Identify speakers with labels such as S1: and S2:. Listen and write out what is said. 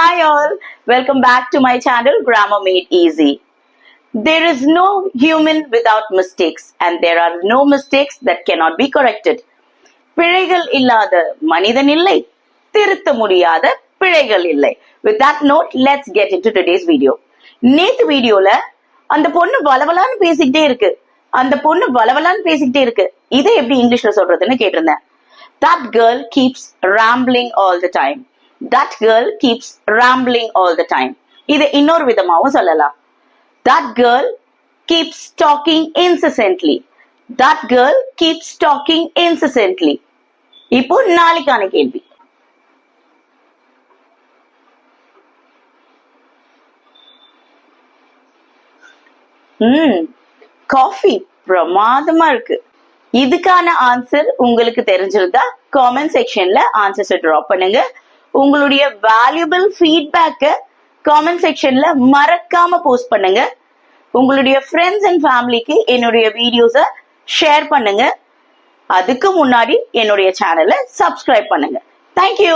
S1: Hi all, welcome back to my channel Grammar Made Easy. There is no human without mistakes and there are no mistakes that cannot be corrected. பிழைகள் இல்லாத மனிதன் இல்லை, திருத்த முடியாத பிழைகள் இல்லை. With that note, let's get into today's video. நேத்து வீடியோல அந்த பொண்ணு வளவலான்னு பேசிக்கிட்டே இருக்கு. இதை எப்படி இங்கிலீஷ்ல சொல்றதுன்னு கேட்டிருந்தேன். That girl keeps rambling all the time. That girl keeps rambling all the time. இதை இன்னொரு விதமாவும் சொல்லலாம். That girl keeps talking incessantly. That girl keeps talking incessantly. இப்போ நாளைக்கான கேள்வி. காஃபி பிரமாதமா இருக்கு. இதுக்கான ஆன்சர் உங்களுக்கு தெரிஞ்சிருந்தா காமெண்ட் செக்ஷன்ல ஆன்சர்ஸ் டிராப் பண்ணுங்க. உங்களுடைய வேல்யூபிள் ஃபீட்பேக்க காமெண்ட் செக்ஷன்ல மறக்காம போஸ்ட் பண்ணுங்க. உங்களுடைய ஃப்ரெண்ட்ஸ் அண்ட் ஃபேமிலிக்கு என்னுடைய வீடியோஸை ஷேர் பண்ணுங்க. அதுக்கு முன்னாடி என்னுடைய சேனலை சப்ஸ்கிரைப் பண்ணுங்க. தேங்க்யூ.